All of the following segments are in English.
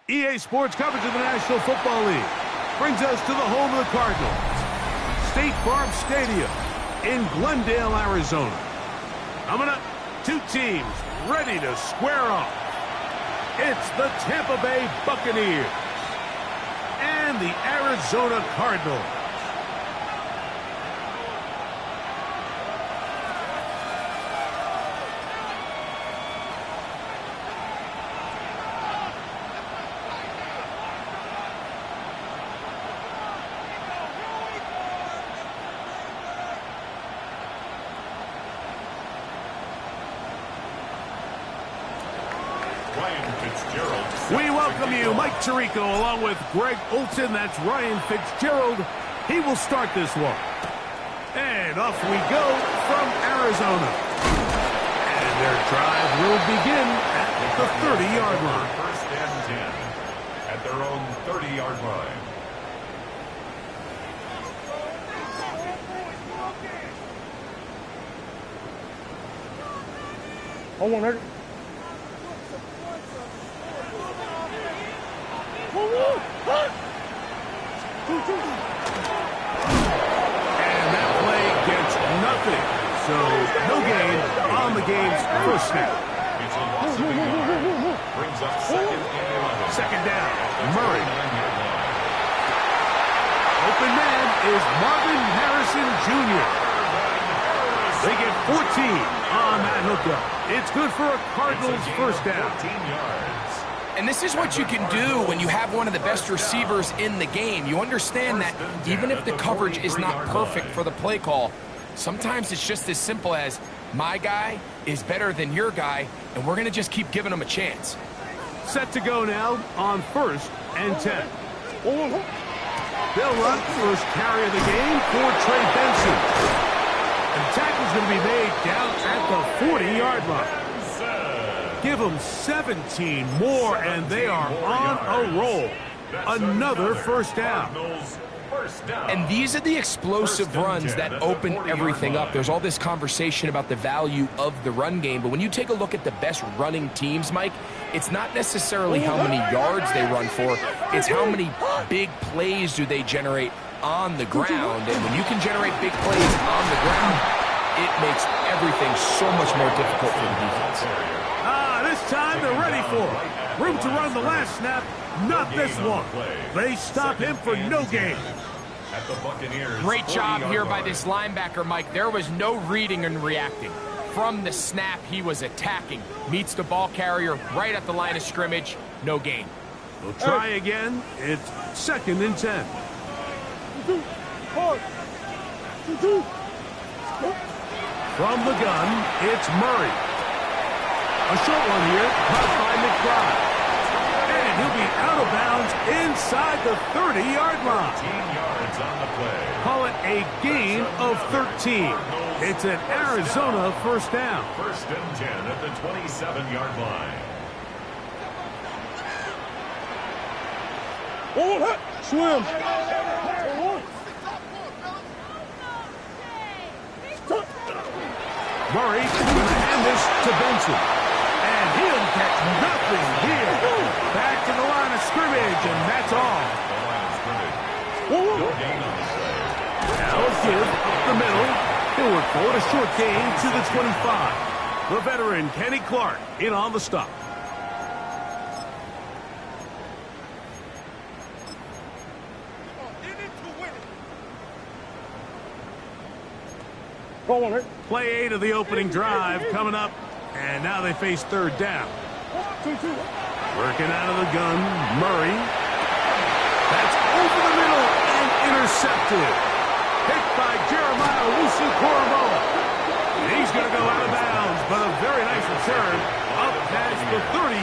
EA Sports coverage of the National Football League brings us to the home of the Cardinals, State Farm Stadium in Glendale, Arizona. Coming up, two teams ready to square off. It's the Tampa Bay Buccaneers and the Arizona Cardinals. We welcome you, Mike Tirico, along with Greg Olson. That's Ryan Fitzgerald. He will start this one. And off we go from Arizona. And their drive will begin at the 30-yard line. First and 10 at their own 30-yard line. Hold on, Hurt. And that play gets nothing. So no gain on the game's first snap. It's a loss of a yard. Brings up second and 11. Second down, Murray. Open man is Marvin Harrison Jr. They get 14 on that hookup. It's good for a Cardinals first down. 14 yards. And this is what you can do when you have one of the best receivers in the game. You understand that even if the coverage is not perfect for the play call, sometimes it's just as simple as my guy is better than your guy, and we're going to just keep giving him a chance. Set to go now on first and 10. They'll run first carry of the game for Trey Benson. And the tackle's going to be made down at the 40-yard line. Give them 17 more, and they are on a roll. Another first down. And these are the explosive runs that open everything up. There's all this conversation about the value of the run game, but when you take a look at the best running teams, Mike, it's not necessarily how many yards they run for, it's how many big plays do they generate on the ground. And when you can generate big plays on the ground, it makes everything so much more difficult for the defense. This time they're ready for it. Room to run the last snap, not this one. They stop him for no gain. Great job here by this linebacker, Mike. There was no reading and reacting. From the snap, he was attacking. Meets the ball carrier right at the line of scrimmage, no gain. We'll try again. It's second and 10. From the gun, it's Murray. A short one here, caught by McBride. And he'll be out of bounds inside the 30-yard line. 13 yards on the play. Call it a gain of 13. It's an Arizona first down. First and 10 at the 27-yard line. Swim. Murray going to hand this to Benson. And he'll get nothing here. Back to the line of scrimmage, and that's all. The line of scrimmage. No gain on the play. Now a give up the middle. He'll work forward, a short gain to the 25. The veteran, Kenny Clark, in on the stop. Play 8 of the opening drive coming up, and now they face third down. Working out of the gun, Murray. That's over the middle and intercepted. Picked by Jeremiah Owusu-Koramoah. He's going to go out of bounds, but a very nice return on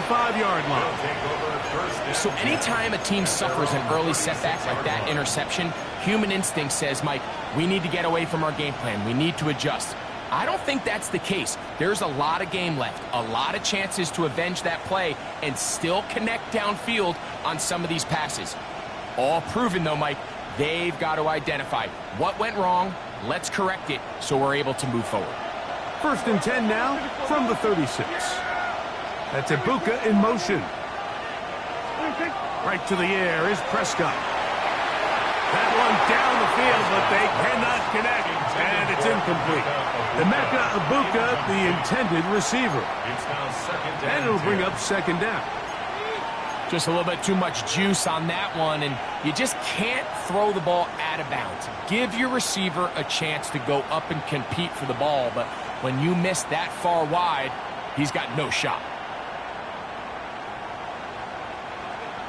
45-yard line. So anytime a team suffers an early setback like that interception, human instinct says, Mike, we need to get away from our game plan. We need to adjust. I don't think that's the case. There's a lot of game left, a lot of chances to avenge that play and still connect downfield on some of these passes. All proven, though, Mike, they've got to identify what went wrong, let's correct it so we're able to move forward. 1st and 10 now from the 36. That's Ibuka in motion. Right to the air is Prescott. That one down the field, but they cannot connect, and it's incomplete. Emeka Ibuka, the intended receiver. And it'll bring up 2nd down. Just a little bit too much juice on that one, and you just can't throw the ball out of bounds. Give your receiver a chance to go up and compete for the ball, but when you miss that far wide, he's got no shot.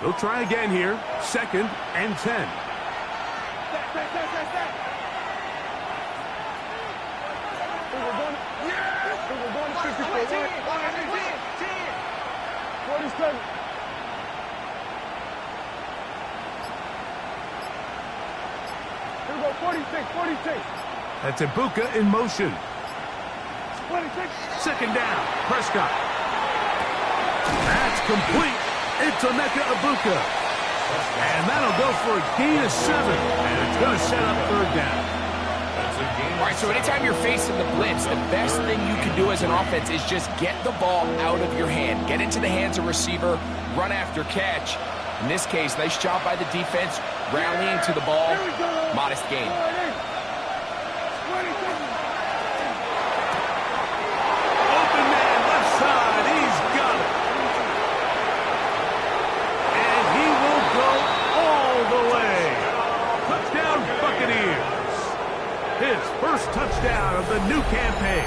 They'll try again here. 2nd and 10. Here we go, 46. That's Ibuka in motion. 26. 2nd down. Prescott. That's complete. It's Emeka Ibuka. And that'll go for a gain of 7. And it's going to set up 3rd down. All right, so anytime you're facing the blitz, the best thing you can do as an offense is just get the ball out of your hand. Get into the hands of receiver, run after catch. In this case, nice job by the defense, rallying to the ball. Modest gain. Open man, left side. He's got it. And he will go all the way. Touchdown, Buccaneers. His first touchdown of the new campaign.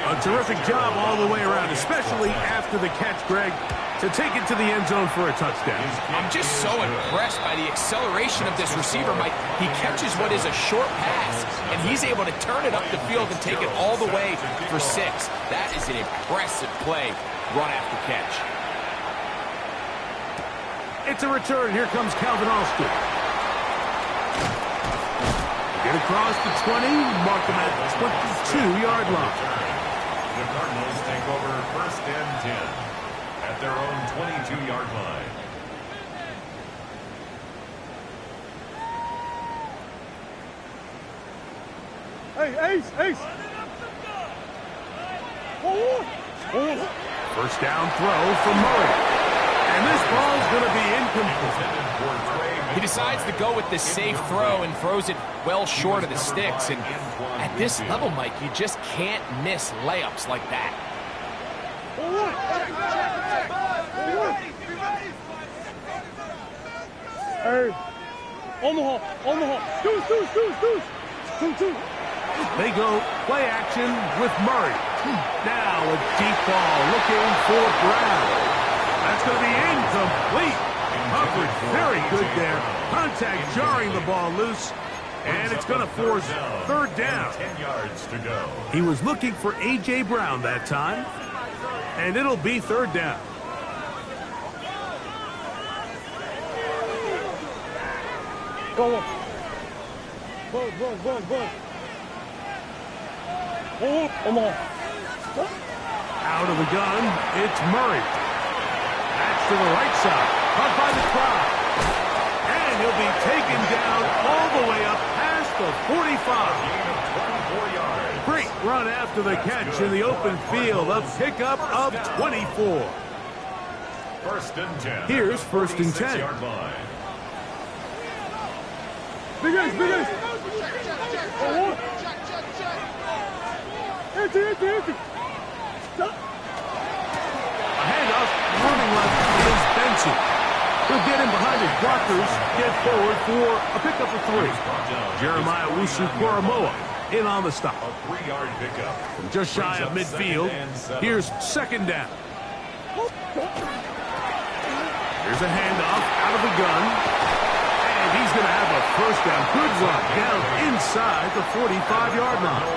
A terrific job all the way around, especially after the catch, Greg, to take it to the end zone for a touchdown. I'm just so impressed by the acceleration of this receiver, Mike. He catches what is a short pass, and he's able to turn it up the field and take it all the way for 6. That is an impressive play, run after catch. It's a return. Here comes Calvin Austin. Get across the 20, mark him at the 22-yard line. The Cardinals take over 1st and 10 at their own 22-yard line. Hey, Ace. First down throw for Murray. And this ball's going to be incomplete. He decides to go with the safe throw and throws it well short of the sticks. And at this level, Mike, you just can't miss layups like that. Hey, Omaha. Deuce. They go play action with Murray. Now a deep ball looking for Brown. That's going to be incomplete. Coverage very good there. Contact jarring the ball loose. And it's going to force 3rd down. 10 yards to go. He was looking for A.J. Brown that time. And it'll be 3rd down. Go. Omaha. Out of the gun, it's Murray. That's to the right side. Caught by the crowd. And he'll be taken down all the way up past the 45. Gain of 24 yards. Great run after the catch in the open field. A pickup of 24. 1st and 10. Here's 1st and 10. 46-yard line. Big Ace. Empty. A handoff running left is Benson. He'll get in behind his blockers, get forward for a pickup of 3. Jeremiah Wusu-Koramoah in on the stop. A 3-yard pickup. From just shy of midfield, here's 2nd down. Here's a handoff out of the gun. And he's going to have a 1st down. Good run down inside the 45-yard line.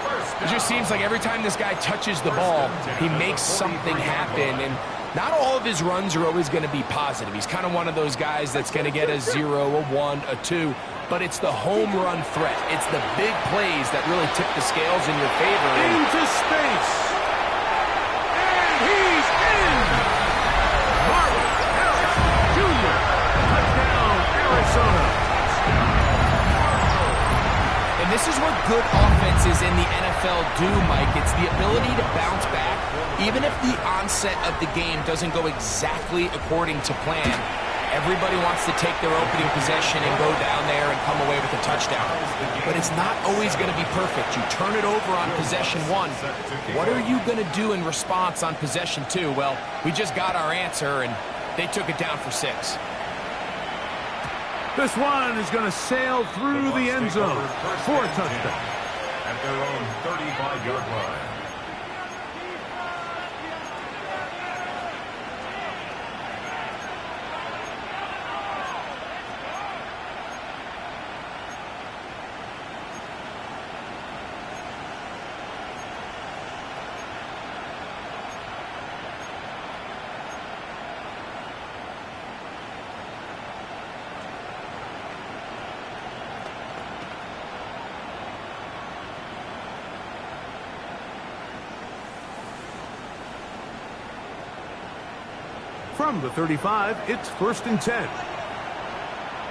1st It just seems like every time this guy touches the ball, he makes something happen. And not all of his runs are always going to be positive. He's kind of one of those guys that's going to get a 0, a 1, a 2. But it's the home run threat. It's the big plays that really tip the scales in your favor. Into space. And he's in. Marvin Harris Jr. Touchdown, Arizona. And this is what good offenses in the NFL do, Mike. It's the ability to bounce back, even if the onset of the game doesn't go exactly according to plan. Everybody wants to take their opening possession and go down there and come away with a touchdown. But it's not always going to be perfect. You turn it over on possession 1. What are you going to do in response on possession 2? Well, we just got our answer, and they took it down for 6. This one is going to sail through the end zone for a touchdown. At their own 35-yard line. From the 35, it's 1st and 10.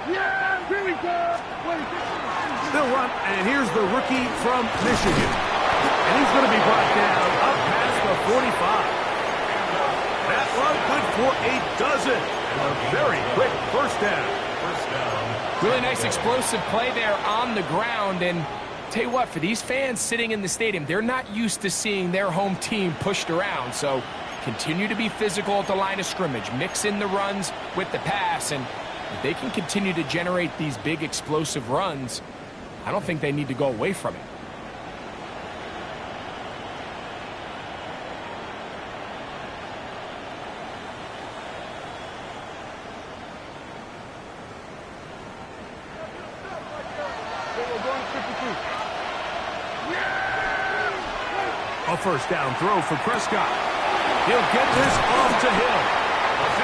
Yeah, here we go. They'll run, and here's the rookie from Michigan. And he's going to be brought down up past the 45. That run good for a dozen. And a very quick first down. Really nice explosive play there on the ground. And tell you what, for these fans sitting in the stadium, they're not used to seeing their home team pushed around. So continue to be physical at the line of scrimmage. Mix in the runs with the pass. And if they can continue to generate these big explosive runs, I don't think they need to go away from it. A first down throw for Prescott. He'll get this off to Hill.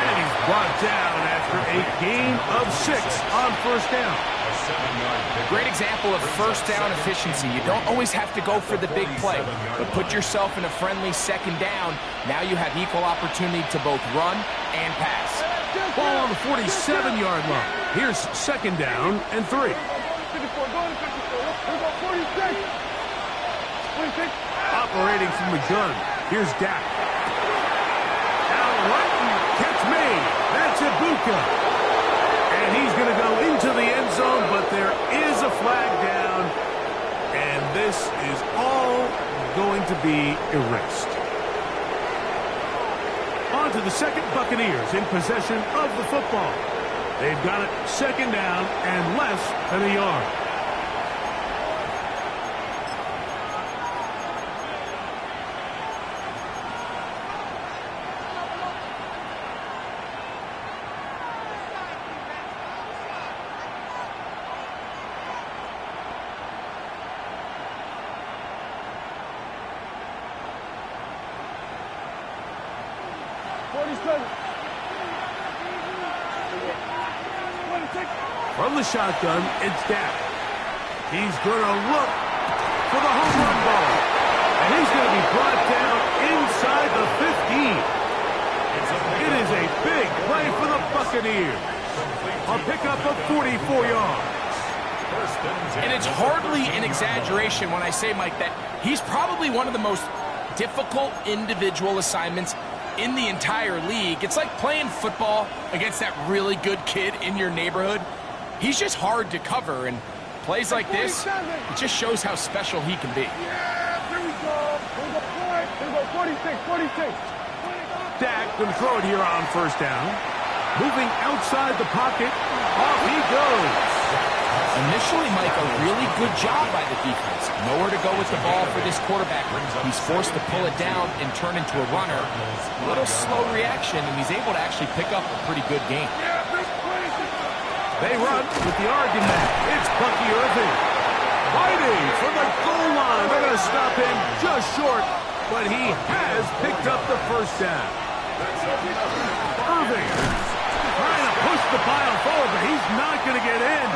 And he's brought down after a gain of 6 on first down. Great example of first down efficiency. You don't always have to go for the big play, but put yourself in a friendly second down. Now you have equal opportunity to both run and pass. Ball on the 47-yard line. Here's second down and 3. Operating from the gun. Here's Dak. Out right, catch made. That's Ibuka. And he's going to go into the end zone, but there is a flag down. And this is all going to be erased. On to the second Buccaneers in possession of the football. They've got it second down and less than a yard. From the shotgun, it's Dak. He's going to look for the home run ball. And he's going to be brought down inside the 15. It is a big play for the Buccaneers. A pickup of 44 yards. And it's hardly an exaggeration when I say, Mike, that he's probably one of the most difficult individual assignments in the entire league. It's like playing football against that really good kid in your neighborhood. He's just hard to cover, and plays like this, it just shows how special he can be. Yeah, here we go. Here's a point. Here's a 46. Dak going to throw it here on first down. Moving outside the pocket. Off he goes. Initially, Mike, a really good job by the defense. Nowhere to go with the ball for this quarterback. He's forced to pull it down and turn into a runner. A little slow reaction, and he's able to actually pick up a pretty good game. They run with the argument. It's Bucky Irving. fighting for the goal line. They're going to stop him just short, but he has picked up the first down. Irving trying to push the pile forward, but he's not going to get in.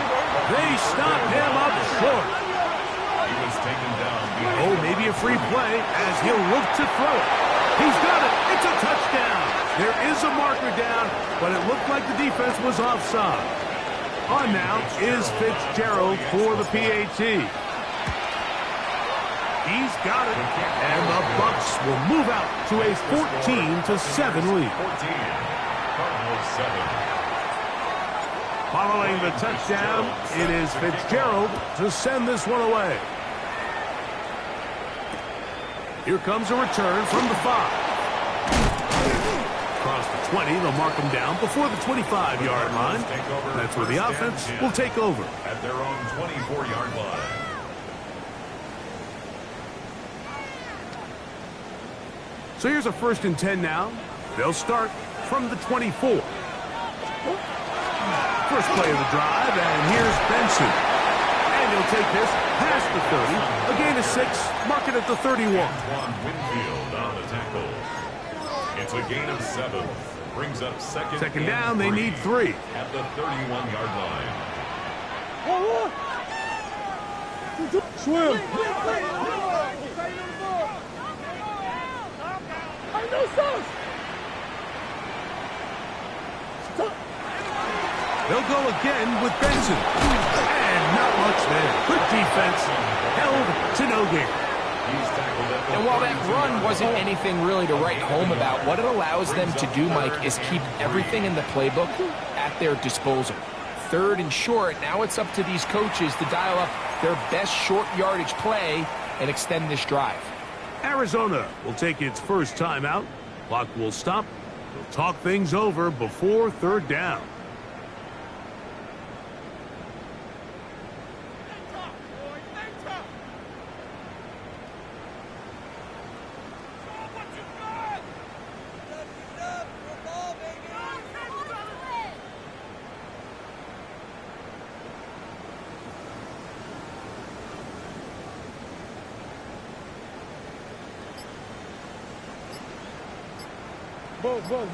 They stop him up short. He was taken down. Oh, maybe a free play as he'll look to throw it. He's got it. It's a touchdown. There is a marker down, but it looked like the defense was offside. On now is Fitzgerald for the PAT. He's got it, and the Bucs will move out to a 14-7 lead. 14. Cardinals 7. Following the touchdown, it is Fitzgerald to send this one away. Here comes a return from the 5. Across the 20, they'll mark him down before the 25-yard line. That's where the offense will take over. At their own 24-yard line. So here's a 1st and 10 now. They'll start from the 24. First play of the drive, and here's Benson. And he'll take this past the 30. A gain of 6, mark it at the 31. Antoine Winfield on the tackle. It's a gain of 7. Brings up second down, they need 3. At the 31-yard line. Swim. They'll go again with Benson. And not much there. Good defense. Held to no gain. And while that run wasn't anything really to write home about, what it allows them to do, Mike, is keep everything in the playbook at their disposal. 3rd and short, now it's up to these coaches to dial up their best short yardage play and extend this drive. Arizona will take its first timeout. Clock will stop. They'll talk things over before 3rd down.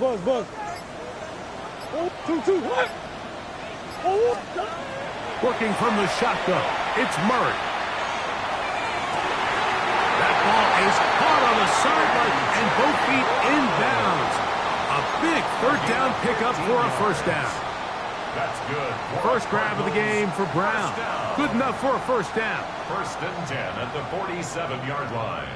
Buzz. Oh, 2-2, what? Oh, Working from the shotgun, it's Murray. That ball is caught on the sideline and both feet inbounds. A big 3rd down pickup for a 1st down. That's good. First grab of the game for Brown. Good enough for a 1st down. 1st and 10 at the 47-yard line.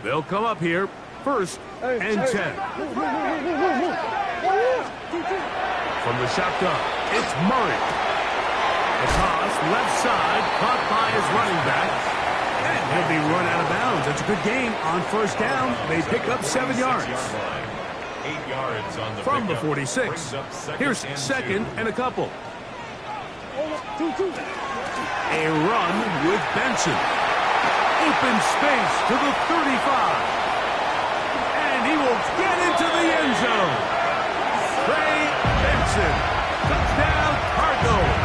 They'll come up here, 1st and 10. From the shotgun, it's Murray. The toss, left side, caught by his running back. And he'll be run out of bounds. That's a good gain on 1st down. They pick up 7 yards. 8 yards on the From the pickup. 46. Here's 2nd and a couple. A run with Benson. Open space to the 35. And he will get into the end zone. Trey Benson. Touchdown, Cardinals.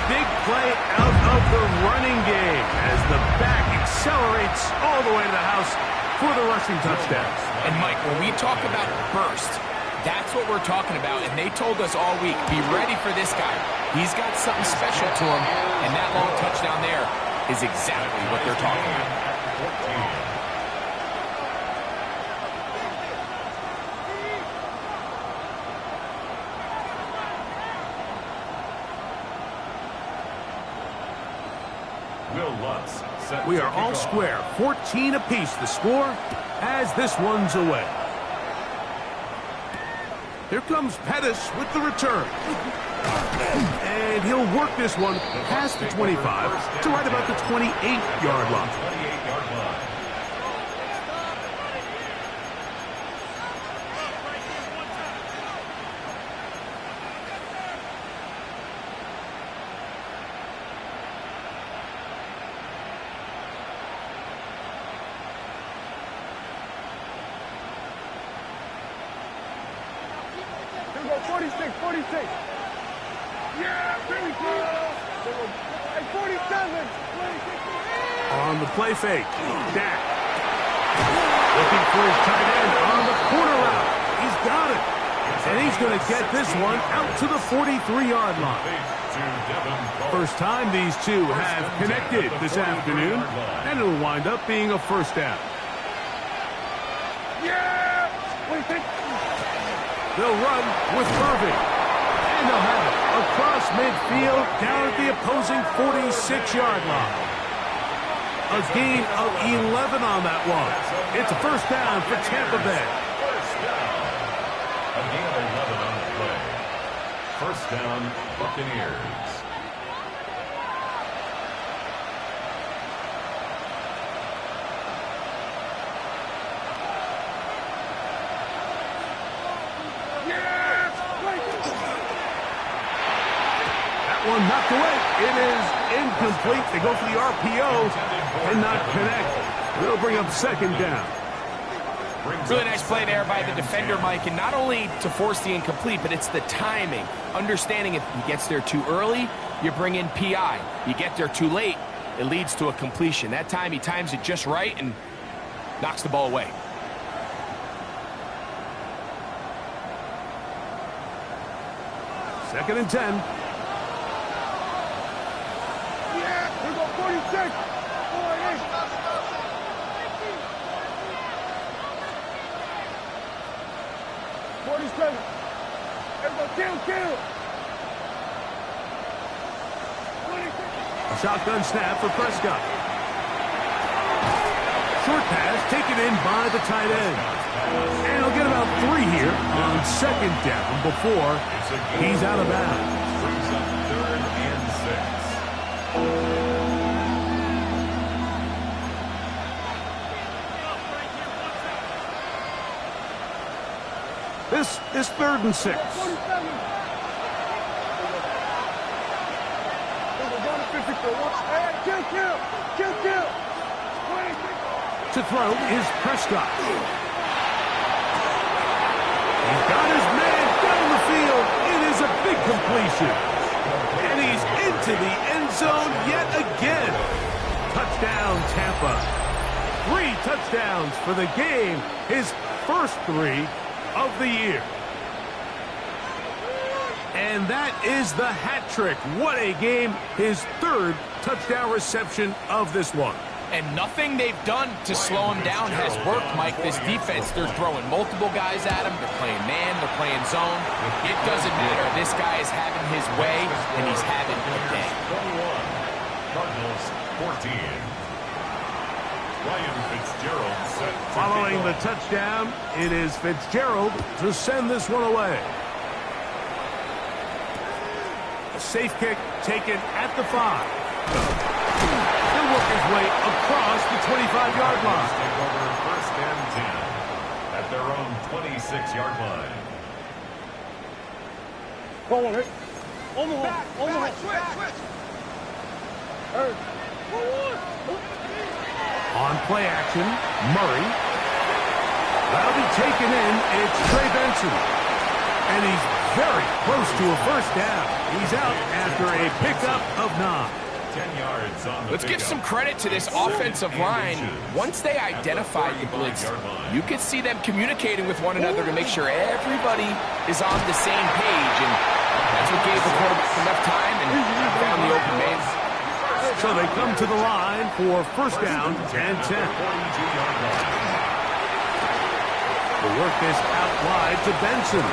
Big play out of the running game as the back accelerates all the way to the house for the rushing touchdown. And, Mike, when we talk about burst, that's what we're talking about, and they told us all week, be ready for this guy. He's got something special to him, and that long touchdown there is exactly what they're talking about. Will Lutz set We to are kick all off. square, 14 apiece the score as this one's away. Here comes Pettis with the return. And he'll work this one past the 25 to right about the 28-yard line. 28-yard line. 46, 46. Yeah, very good. And 47, 26. On the play fake. Dak. Looking for his tight end on the corner route. He's got it. And he's going to get this one out to the 43-yard line. First time these two have connected this afternoon, and it'll wind up being a first down. Yeah! What do you think? They'll run with Irving. And they'll have it across midfield down at the opposing 46-yard line. A gain of 11 on that one. It's a first down for Tampa Bay. A gain of 11 on the play. First down, Buccaneers. One knocked away. It is incomplete. They go for the RPO and not connect. They'll bring up second down. Really nice play there by the defender, Mike, and not only to force the incomplete, but it's the timing. Understanding if he gets there too early, you bring in PI. You get there too late, it leads to a completion. That time he times it just right and knocks the ball away. Second and 10. 46. 47. Everybody kill. 26. A shotgun snap for Prescott. Short pass taken in by the tight end. And he'll get about 3 here on second down before he's out of bounds. Brings up 3rd and 6. This is 3rd and 6. Kill. To throw is Prescott. He's got his man down the field. It is a big completion. And he's into the end zone yet again. Touchdown, Tampa. 3 touchdowns for the game. His first 3 of the year. And that is the hat trick. What a game. His 3rd touchdown reception of this one. And nothing they've done to slow him down has worked, Mike. This defense, they're throwing multiple guys at him. They're playing man, they're playing zone. It doesn't matter. This guy is having his way, and he's having a day. 21. Cardinals 14. Ryan Fitzgerald set. Following the touchdown, it is Fitzgerald to send this one away. A safe kick taken at the 5. He'll work his way across the 25-yard line. Take over 1st and 10 at their own 26-yard line. Hold on, Omaha. Switch. On play action, Murray. That'll be taken in. It's Trey Benson. And he's very close to a first down. He's out after a pickup of 9. 10 yards on the Let's give some credit to this offensive line. Once they identified the blitz, you could see them communicating with one another to make sure everybody is on the same page. And that's what gave the quarterback enough time and found the open man. So they come to the line for first down and 10. They'll work this out wide to Benson.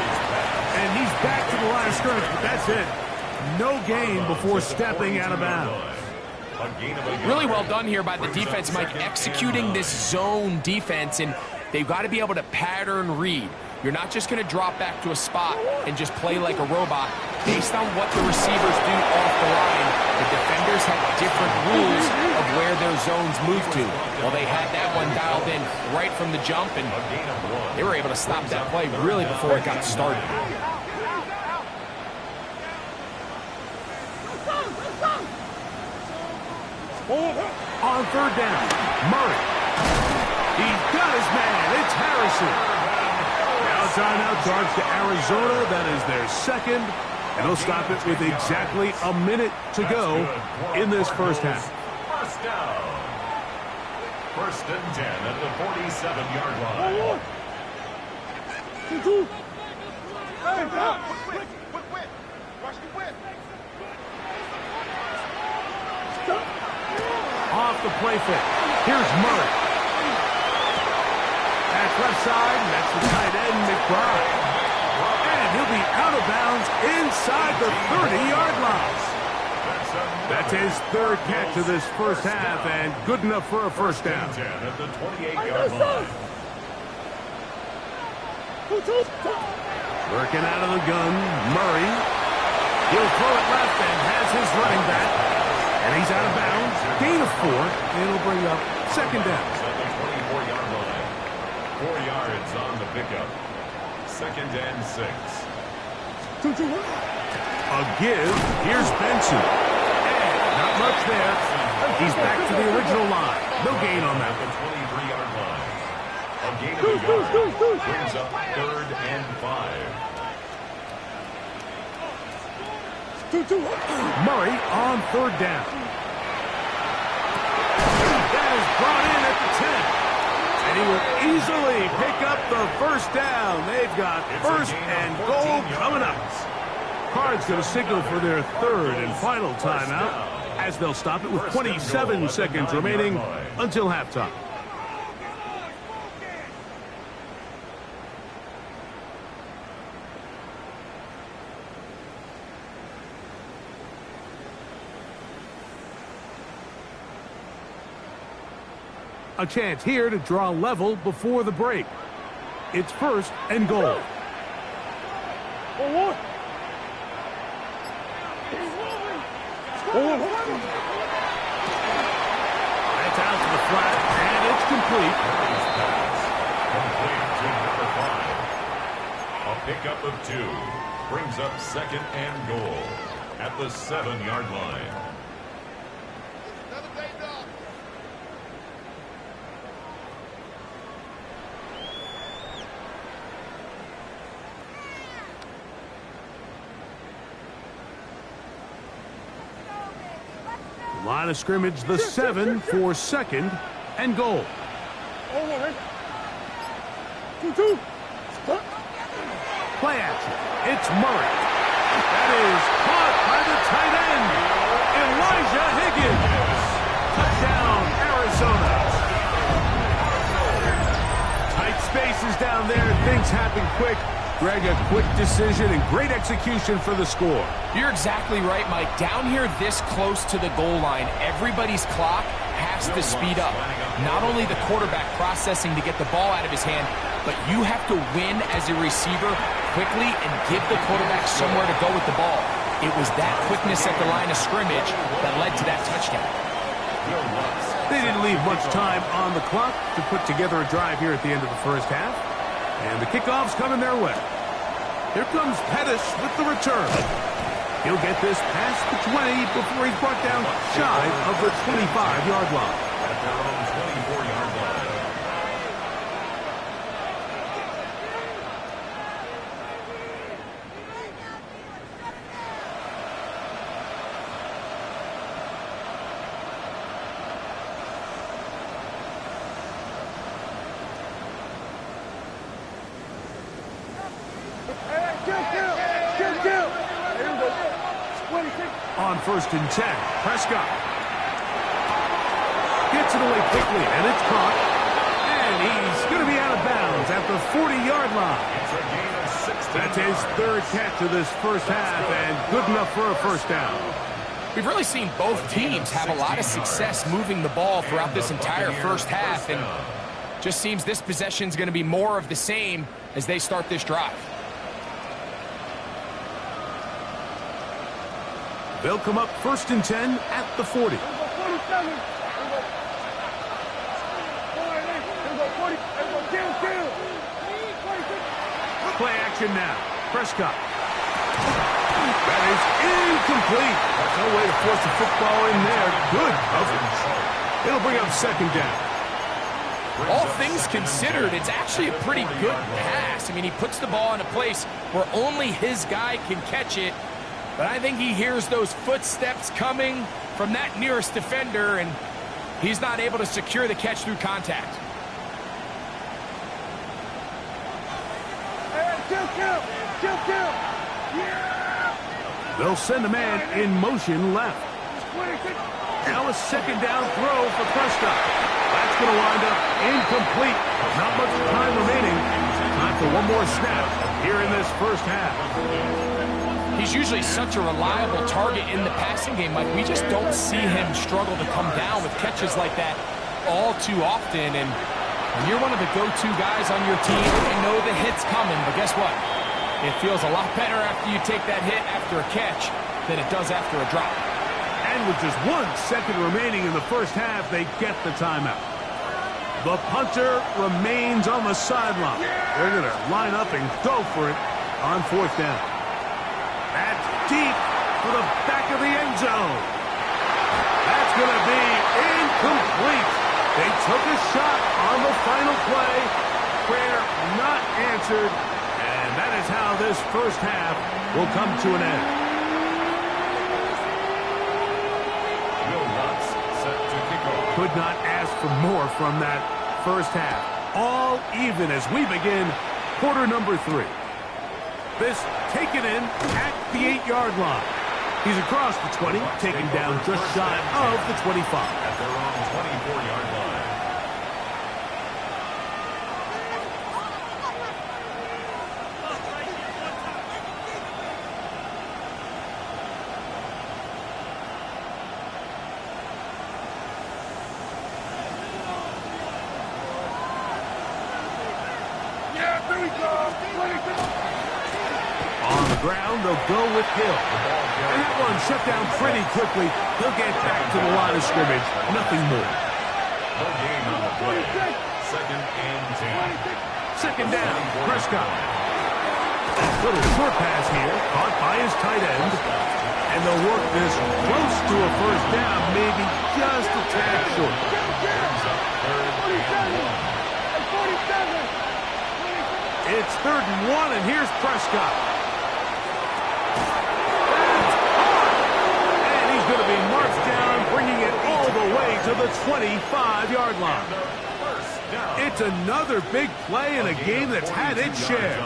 And he's back to the line of scrimmage, but that's it. No gain before stepping out of bounds. Really well done here by the defense, Mike, executing this zone defense, and they've got to be able to pattern read. You're not just going to drop back to a spot and just play like a robot. Based on what the receivers do off the line, the defenders have different rules of where their zones move to. Well, they had that one dialed in right from the jump, and they were able to stop that play really before it got started. On third down, Murray. He's got his man. It's Harrison. Now it's side out charge to Arizona. That is their second. And they'll stop it with exactly a minute to go in this first half. First down. First and 10 at the 47-yard line. Off the play fake. Here's Murray. That's left side, and that's the tight end, McBride. And he'll be out of bounds inside the 30-yard line. That's his third catch of this first half, and good enough for a first down. 10 at the 28-yard line. Working out of the gun, Murray. He'll throw it left and has his running back. And he's out of bounds. Gain of 4. It'll bring up second down. At the 24-yard line. 4 yards on the pickup. Second and 6. A give. Here's Benson. And not much there. He's back to the original line. No gain on that The one. 23-yard line. A gain of a yard. Brings up third and 5. Murray on third down. That is brought in at the 10. And he will easily pick up the first down. They've got first and goal coming up. Cards going to signal for their third and final timeout as they'll stop it with 27 seconds remaining until halftime. A chance here to draw level before the break. It's first and goal. That's out to the flat, and it's complete. Complete to number 5. A pickup of 2. Brings up second and goal at the 7-yard line. Line of scrimmage, the 7 for second and goal. Play action. It's Murray. That is caught by the tight end, Elijah Higgins. Touchdown, Arizona. Tight spaces down there. Things happen quick. Greg, a quick decision and great execution for the score. You're exactly right, Mike. Down here this close to the goal line, everybody's clock has to speed up. Not only the quarterback processing to get the ball out of his hand, but you have to win as a receiver quickly and give the quarterback somewhere to go with the ball. It was that quickness at the line of scrimmage that led to that touchdown. They didn't leave much time on the clock to put together a drive here at the end of the first half. And the kickoff's coming their way. Here comes Pettis with the return. He'll get this past the 20 before he's brought down shy of the 25-yard line. At their own 24-yard line. On first and 10, Prescott gets it away quickly, and it's caught. And he's going to be out of bounds at the 40-yard line. It's a gain of 16. That's his third catch of this first half, and good enough for a first down. We've really seen both teams have a lot of success moving the ball throughout this entire first half, and just seems this possession is going to be more of the same as they start this drive. They'll come up first and 10 at the 40. Play action now. Prescott. That is incomplete. There's no way to force the football in there. Good coverage. It'll bring up second down. all things considered, it's actually a pretty good pass. I mean, he puts the ball in a place where only his guy can catch it, but I think he hears those footsteps coming from that nearest defender, and he's not able to secure the catch through contact. They'll send a man in motion left. Now a second down throw for Prescott. That's going to wind up incomplete. Not much time remaining. Time for one more snap here in this first half. He's usually such a reliable target in the passing game, Mike. We just don't see him struggle to come down with catches like that all too often. And when you're one of the go-to guys on your team, you know the hit's coming. But guess what? It feels a lot better after you take that hit after a catch than it does after a drop. And with just 1 second remaining in the first half, they get the timeout. The punter remains on the sideline. They're going to line up and go for it on fourth down. That's deep to the back of the end zone. That's going to be incomplete. They took a shot on the final play. Prayer not answered. And that is how this first half will come to an end. Will Lutz set to kick off. Could not ask for more from that first half. All even as we begin quarter number 3. This taken in at the 8-yard line. He's across the 20, taken down just shy of the 25. At their own 24-yard line. On the ground, they'll go with Hill. And that one shut down pretty quickly. He'll get back to the line of scrimmage. Nothing more. No gain on the play. Second and 10. Second down, Prescott. Little short pass here, caught by his tight end. And they'll work this close to a first down, maybe just a tad short. It's 3rd and 1, and here's Prescott. And he's going to be marched down, bringing it all the way to the 25-yard line. It's another big play in a game that's had its share.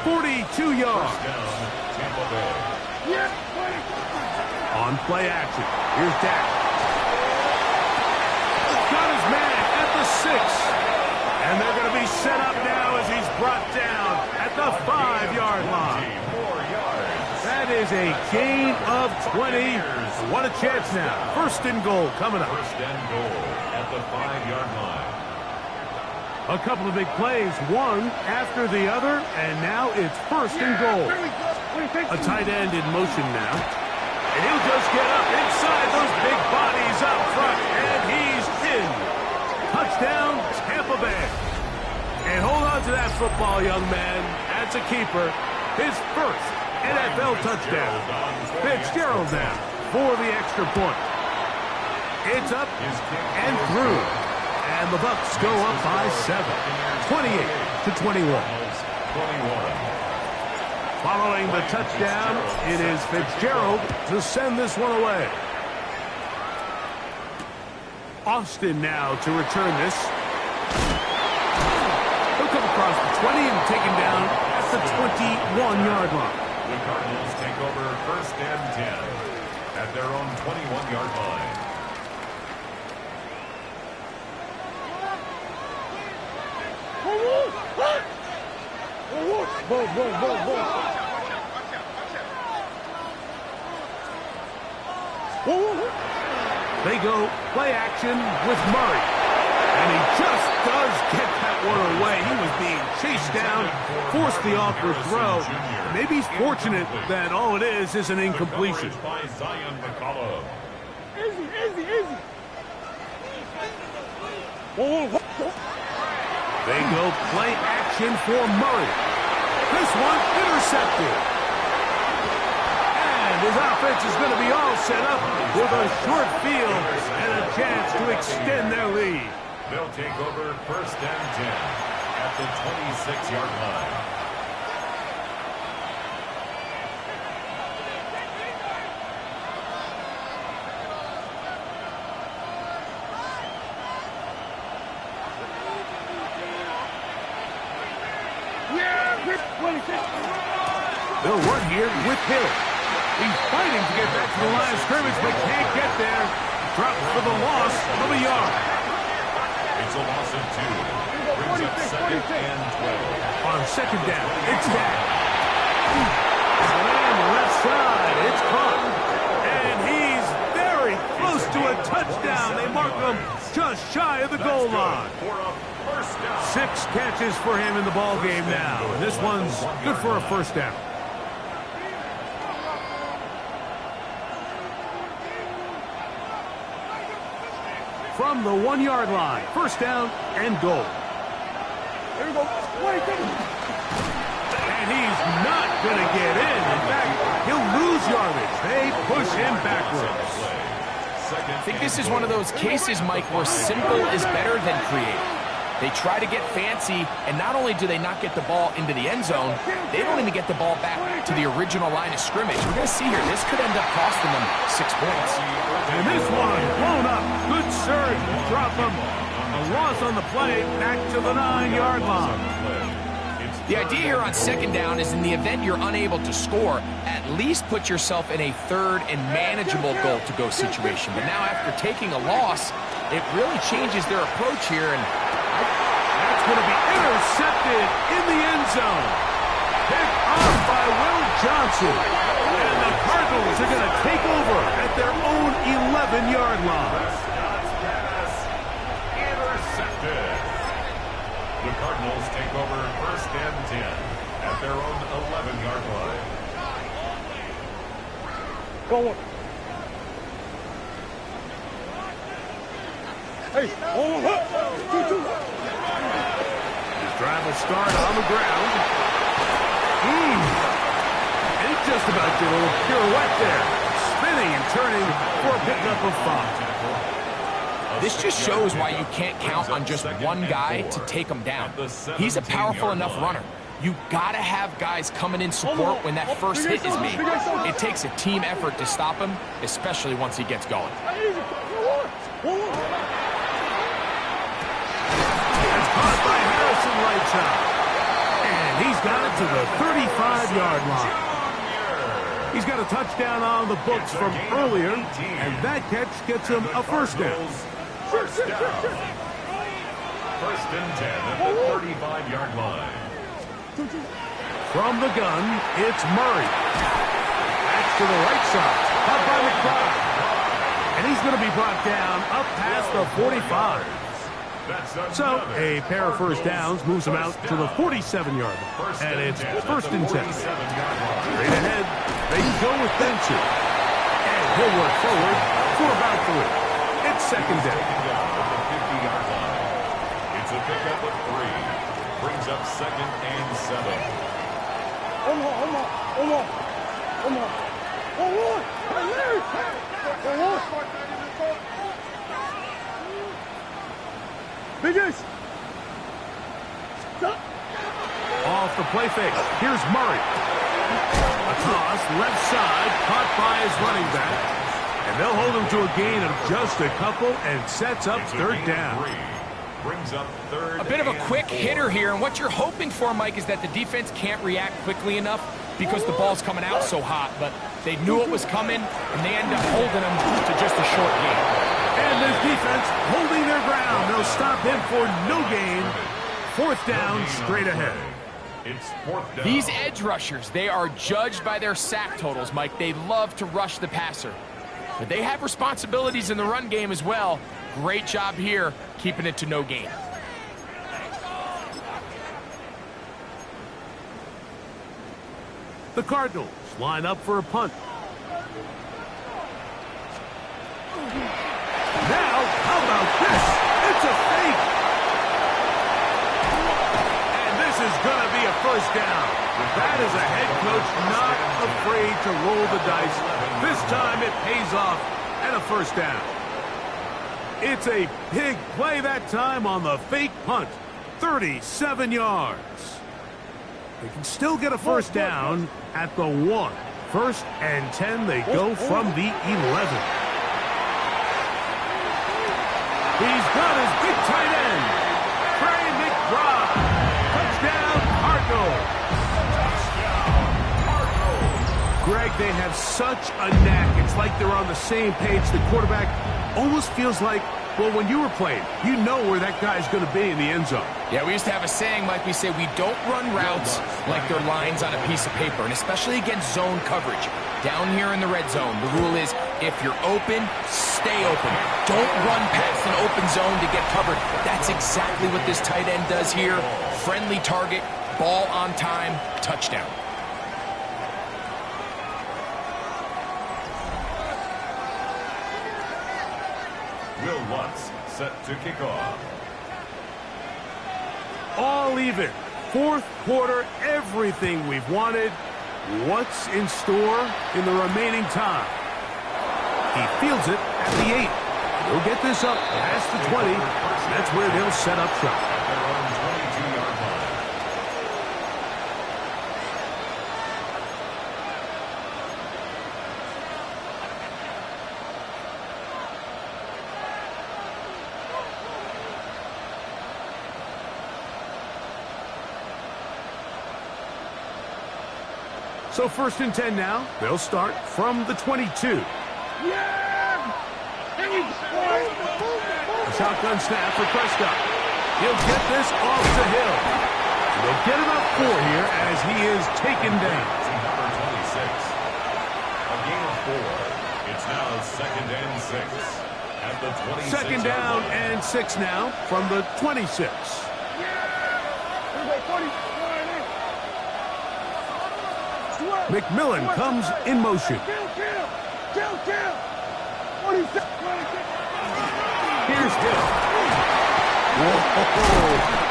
42 yards. On play action, here's Dak. Got his man at the 6. And they're going to be set up now as he's brought down at the 5-yard line. That is a gain of 20. What a chance now. 1st and goal coming up. 1st and goal at the 5-yard line. A couple of big plays, one after the other, and now it's 1st and goal. A tight end in motion now. And he'll just get up inside those big bodies up front, and he's in. Touchdown, Tampa Bay. And hold on to that football, young man. That's a keeper. His first NFL touchdown. Fitzgerald now for the extra point. It's up and through. And the Bucs go up by 7. 28-21. Following the touchdown, it is Fitzgerald to send this one away. Austin now to return this. He'll come across the 20 and taken down at the 21-yard line. The Cardinals take over 1st and 10 at their own 21-yard line. They go play action with Murray. And he just does get that one away. He was being chased down, forced the awkward throw. Maybe he's fortunate that all it is an incompletion. By Zion McCollum. Easy. They go play action for Murray. This one intercepted. And his offense is going to be all set up with a short field and a chance to extend their lead. They'll take over 1st and 10 at the 26-yard line. They'll run here with Hill. He's fighting to get back to the line of scrimmage, but can't get there. Dropped for the loss of a yard. It's a loss of 2. Brings up 2nd and 12. On 2nd down, it's Dak. And left side, it's caught. And he's very close to a touchdown. They mark him just shy of the goal line. 6 catches for him in the ball game now. And this one's good for a 1st down. From the 1-yard line, 1st down and goal. Here we go. And he's not going to get in. In fact, he'll lose yardage. They push him backwards. I think this is one of those cases, Mike, where simple is better than creative. They try to get fancy, and not only do they not get the ball into the end zone, they don't even get the ball back to the original line of scrimmage. We're going to see here, this could end up costing them 6 points. And this one blown up. Good surge to drop him. A loss on the play, back to the 9-yard line. The idea here on 2nd down is in the event you're unable to score, at least put yourself in a 3rd and manageable goal-to-go situation. But now after taking a loss, it really changes their approach here, and that's going to be intercepted in the end zone. Picked off by Will Johnson. And the Cardinals are going to take over at their own 11-yard line. Intercepted. The Cardinals take over 1st and 10 at their own 11-yard line. Go on. Hey, hold on. His drive will start on the ground. And he just about did a little pirouette there. Spinning and turning for a pickup of 5. This just shows why you can't count on just one guy to take him down. He's a powerful enough runner. You gotta have guys coming in support when that first hit is made. It takes a team effort to stop him, especially once he gets going. That's caught by Harrison right side. And he's got it to the 35-yard line. He's got a touchdown on the books from earlier, and that catch gets him a 1st down. 1st down. 1st and 10 at the 35-yard line. From the gun, it's Murray. Back to the right side. Up by McBride. And he's going to be brought down up past the 45. So a pair of 1st downs moves him out to the 47-yard line. And it's 1st and 10. Straight ahead, they go with Benson. And he'll work forward for about 3. It's 2nd down. It's a pickup of 3. Brings up 2nd and 7. Biggest. Off the play fake. Here's Murray. A toss, left side, caught by his running back. And they'll hold him to a gain of just a couple and sets up 3rd down. Brings up 3rd. A bit of a quick hitter here, and what you're hoping for, Mike, is that the defense can't react quickly enough because the ball's coming out so hot. But they knew it was coming, and they end up holding him to just a short gain. And this defense holding their ground. They'll stop him for no gain. 4th down, straight ahead. It's 4th down. These edge rushers, they are judged by their sack totals, Mike. They love to rush the passer. But they have responsibilities in the run game as well. Great job here, keeping it to no gain. The Cardinals line up for a punt. Now, how about this? It's a fake. And this is going to be a 1st down. That is a head coach not afraid to roll the dice. This time it pays off and a 1st down. It's a big play that time on the fake punt. 37 yards. They can still get a first down at the 1. 1st and 10, they go from the 11. He's got his big tight end, Trey McBride. Touchdown, Cardinals. Greg, they have such a knack. It's like they're on the same page. The quarterback almost feels like, well, when you were playing, you know where that guy's going to be in the end zone. Yeah, we used to have a saying, Mike, we say we don't run routes like they're lines on a piece of paper, and especially against zone coverage. Down here in the red zone, the rule is if you're open, stay open. Don't run past an open zone to get covered. That's exactly what this tight end does here. Friendly target, ball on time, touchdown. Will Lutz set to kick off. All even. 4th quarter, everything we've wanted. What's in store in the remaining time? He fields it at the 8. He'll get this up past the 20. That's where they'll set up shop. At their own 22-yard line. So 1st and 10 now. They'll start from the 22. A shotgun snap for Prescott. He'll get this off to Hill. They'll get about 4 here as he is taken down. Number 26. A gain of 4. It's now 2nd and 6. At the 26. 2nd down and 6 now from the 26. McMillan comes in motion. Here's Hill. Whoa.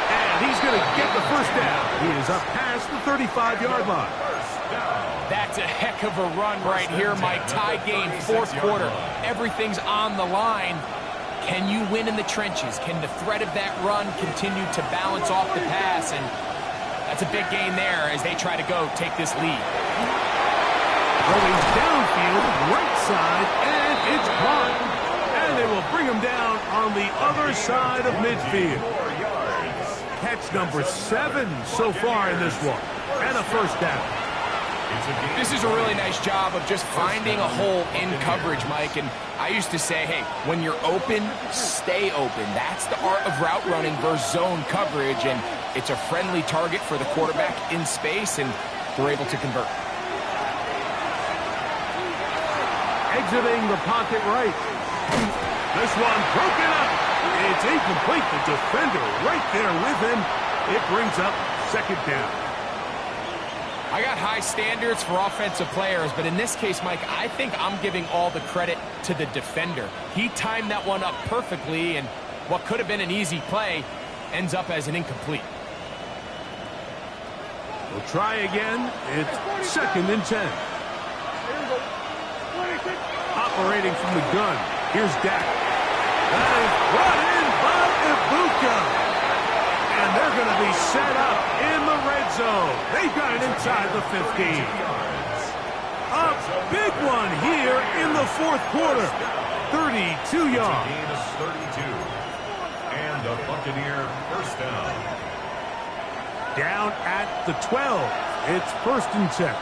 And he's going to get the first down. He is up past the 35-yard line. That's a heck of a run right here, Mike. Tie game, 4th quarter. Everything's on the line. Can you win in the trenches? Can the threat of that run continue to balance off the pass? And that's a big gain there as they try to go take this lead. Going downfield, right side, and it's caught. And they will bring him down on the other side of midfield. Catch number 7 so far in this one. And a first down. This is a really nice job of just finding a hole in coverage, Mike. And I used to say, hey, when you're open, stay open. That's the art of route running versus zone coverage. And it's a friendly target for the quarterback in space, and they're able to convert. Exiting the pocket right. This one broken up. It's incomplete. The defender right there with him. It brings up 2nd down. I got high standards for offensive players, but in this case, Mike, I think I'm giving all the credit to the defender. He timed that one up perfectly, and what could have been an easy play ends up as an incomplete. We'll try again. It's 2nd and 10. Operating from the gun. Here's Dak. That is brought in by Ibuka. And they're going to be set up in the red zone. They've got it inside the 15. A big one here in the 4th quarter. 32 yards. Gain of 32. And a Buccaneer first down. Down at the 12. It's 1st and 10.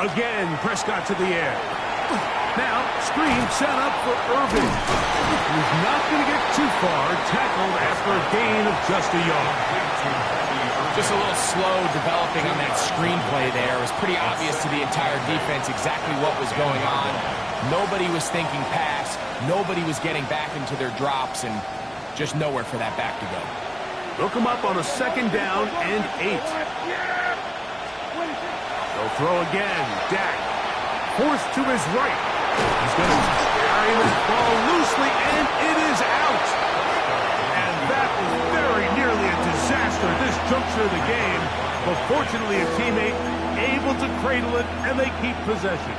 Again, Prescott to the air. Now, screen set up for Irvin. He's not going to get too far. Tackled after a gain of just a yard. Just a little slow developing on that screenplay there. It was pretty obvious to the entire defense exactly what was going on. Nobody was thinking pass. Nobody was getting back into their drops, and just nowhere for that back to go. They'll come up on a 2nd down and 8. They'll throw again. Dak forced to his right. He's going to carry this ball loosely, and it is out. And that was very nearly a disaster at this juncture of the game. But fortunately, a teammate able to cradle it, and they keep possession.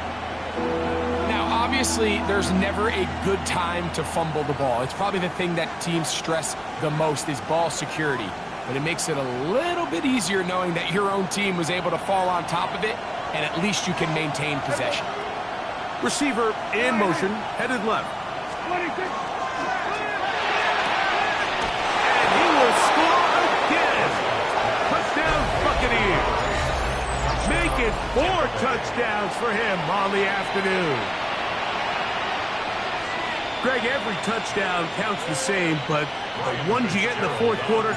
Now, obviously, there's never a good time to fumble the ball. It's probably the thing that teams stress the most is ball security. But it makes it a little bit easier knowing that your own team was able to fall on top of it, and at least you can maintain possession. Receiver in motion, headed left. And he will score again. Touchdown Buccaneers. Make it 4 touchdowns for him on the afternoon. Greg, every touchdown counts the same, but the ones you get in the fourth quarter,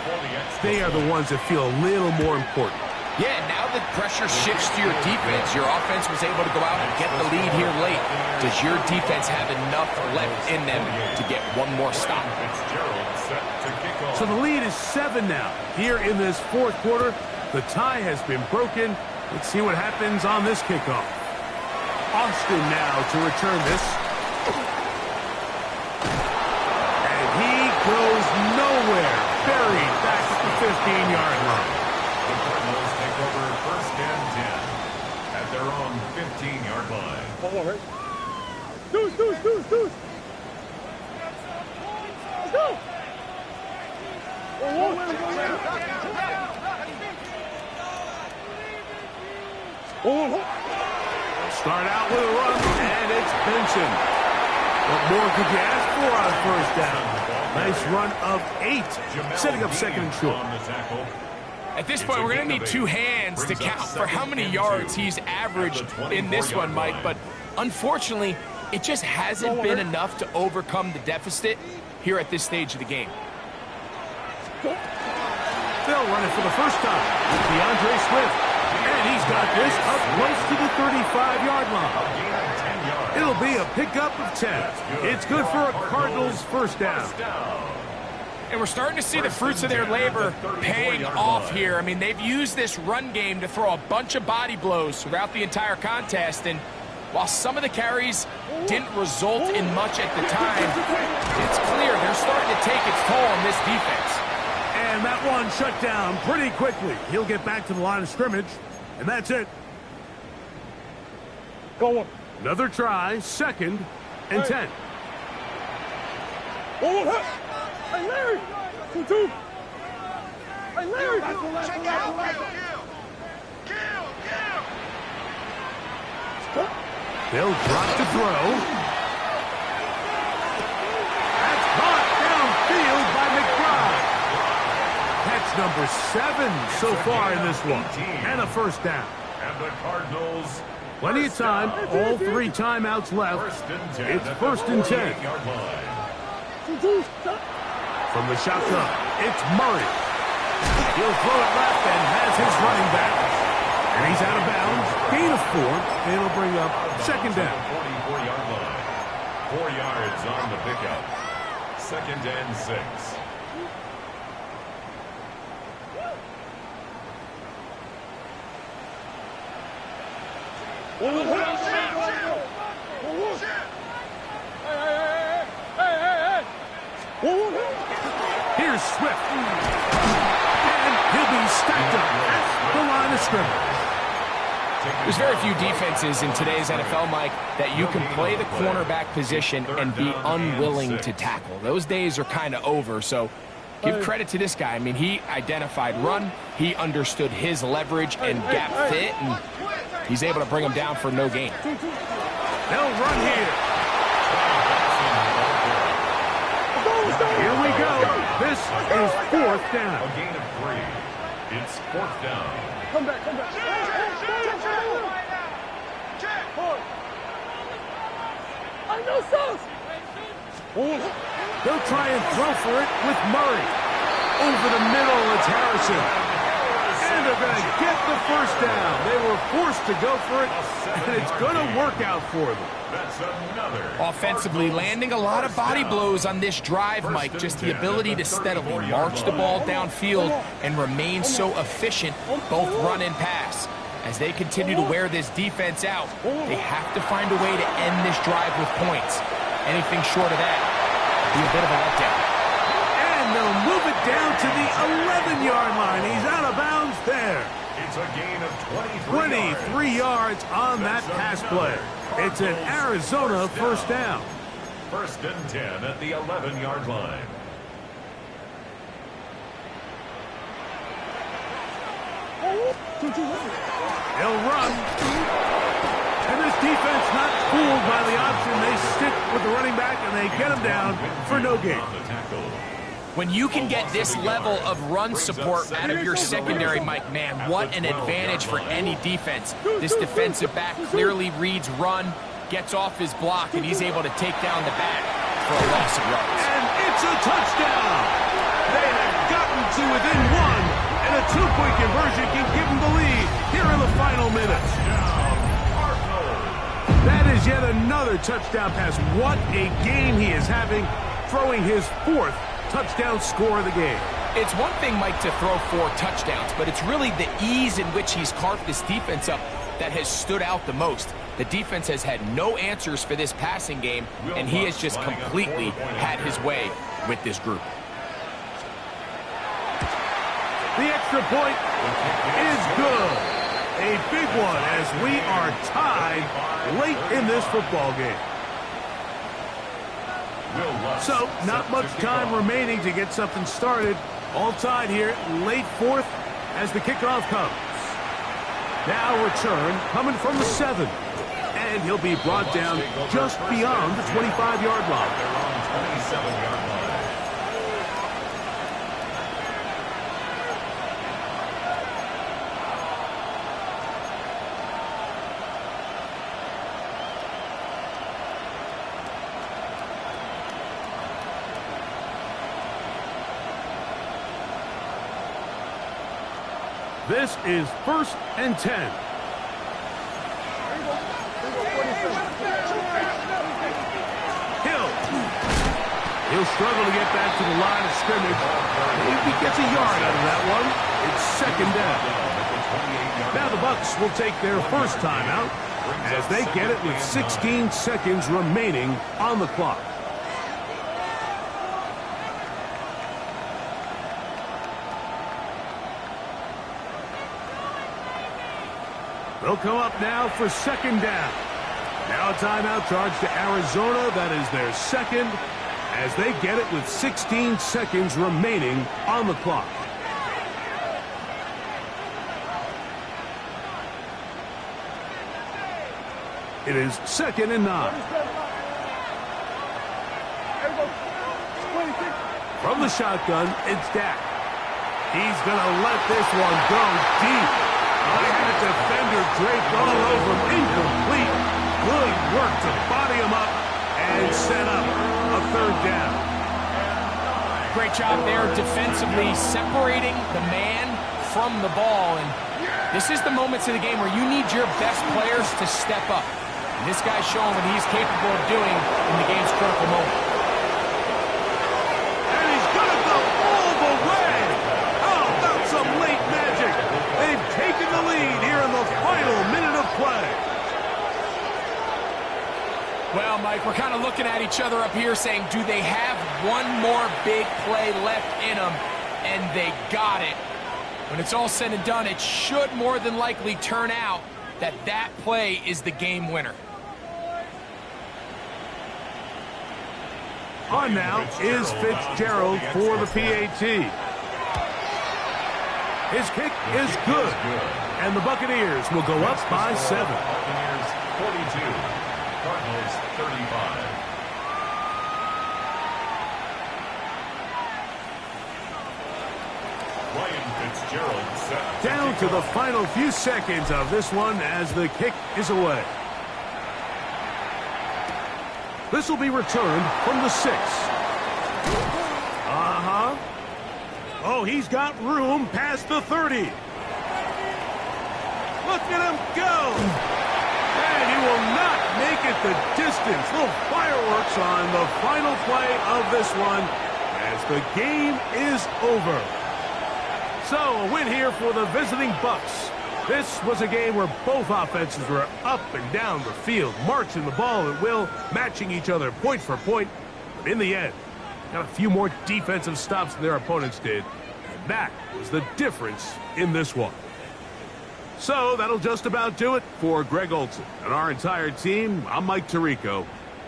they are the ones that feel a little more important. Yeah, now the pressure shifts to your defense. Your offense was able to go out and get the lead here late. Does your defense have enough left in them to get one more stop? So the lead is 7 now. Here in this fourth quarter, the tie has been broken. Let's see what happens on this kickoff. Austin now to return this. And he goes nowhere. Buried back at the 15-yard line. The Cardinals take over 1st and 10 at their own 15-yard line. Hold on, right? Deuce. Let's go. Start out with a run, and it's Benson. What more could you ask for on 1st down? Nice run of 8, setting up 2nd and short. At this point, we're going to need 2 hands to count for how many yards he's averaged in this one, Mike. But unfortunately, it just hasn't been enough to overcome the deficit here at this stage of the game. They'll run it for the first time with DeAndre Swift. And he's got this up close to the 35-yard line. It'll be a pickup of 10. It's good for a Cardinals 1st down. And we're starting to see the fruits of their labor paying off here. I mean, they've used this run game to throw a bunch of body blows throughout the entire contest. And while some of the carries didn't result in much at the time, it's clear they're starting to take its toll on this defense. And that one shut down pretty quickly. He'll get back to the line of scrimmage, and that's it. Go on. Another try, 2nd and 10. Hey, Larry! 2-2. Hey, Larry! Check out! Kill! They'll drop to throw. That's caught downfield by McBride. Catch number 7 so far in this one. And a 1st down. And the Cardinals... Plenty of time. All 3 timeouts left. It's 1st and 10. From the shotgun, it's Murray. He'll throw it left and has his running back. And he's out of bounds. Gain of 4. And it'll bring up 2nd down. 44-yard line. 4 yards on the pickup. 2nd and 6. Here's Swift. And he'll be stacked up at the line of scrimmage. There's very few defenses in today's NFL, Mike, that you can play the cornerback position and be unwilling to tackle. Those days are kind of over, so give credit to this guy. I mean, he identified run, he understood his leverage and gap fit, and he's able to bring him down for no gain. They'll run here. Here we go. This is 4th down. A gain of 3. It's 4th down. Come back. I know sauce. They'll try and throw for it with Murray. Over the middle, it's Harrison. And they're going to get the 1st down. They were forced to go for it, and it's going to work out for them. That's another. Offensively, landing a lot of body blows on this drive, Mike. Just the ability to steadily march the ball downfield and remain so efficient, both run and pass. As they continue to wear this defense out, they have to find a way to end this drive with points. Anything short of that would be a bit of a letdown. And they'll move it down to the 11-yard line. He's out of bounds there. It's a gain of 23 yards on that pass play. It's an Arizona first down. First and 10 at the 11-yard line. They'll run. And this defense not fooled by the option. They stick with the running back and they get him down for no gain. When you can get this level of run support out of your secondary, Mike, man, what an advantage for any defense. This defensive back clearly reads run, gets off his block, and he's able to take down the back for a loss of yards. And it's a touchdown. They have gotten to within one, and a two-point conversion can give them the lead here in the final minutes. That is yet another touchdown pass. What a game he is having, throwing his fourth touchdown score of the game. It's one thing, Mike, to throw 4 touchdowns, but it's really the ease in which he's carved this defense up that has stood out the most. The defense has had no answers for this passing game, and he has just completely had his way with this group. The extra point is good. A big one as we are tied late in this football game. So, not much time remaining to get something started. All tied here, late fourth as the kickoff comes. Now return coming from the 7. And he'll be brought down just beyond the 25-yard line. This is first and 10. He'll struggle to get back to the line of scrimmage. If he gets a yard out of that one, it's second down. Now the Bucs will take their first timeout as they get it with 16 seconds remaining on the clock. They'll come up now for second down. Now a timeout charge to Arizona. That is their second as they get it with 16 seconds remaining on the clock. It is second and 9. From the shotgun, it's Dak. He's going to let this one go deep. I had a defender draped all over him. Incomplete. Good work to body him up and set up a third down. Great job there defensively separating the man from the ball. And this is the moments of the game where you need your best players to step up. And this guy's showing what he's capable of doing in the game's critical moment. And he's going to go all the way. How about some late magic? They've taken the lead here in the final minute of play. Well, Mike, we're kind of looking at each other up here saying, do they have one more big play left in them? And they got it. When it's all said and done, it should more than likely turn out that that play is the game winner. On now is Fitzgerald for the PAT. His kick is good. And the Buccaneers will go up by 7. Buccaneers 42, Cardinals 35. Ryan Fitzgerald set. Down to the final few seconds of this one as the kick is away. This will be returned from the 6. Oh, he's got room past the 30. Look at him go. And he will not make it the distance. Little fireworks on the final play of this one as the game is over. So a win here for the visiting Bucs. This was a game where both offenses were up and down the field, marching the ball at will, matching each other point for point. But in the end, got a few more defensive stops than their opponents did. And that was the difference in this one. So that'll just about do it for Greg Olsen and our entire team. I'm Mike Tirico.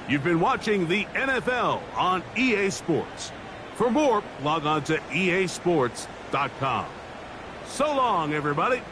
You've been watching the NFL on EA Sports. For more, log on to easports.com. So long, everybody.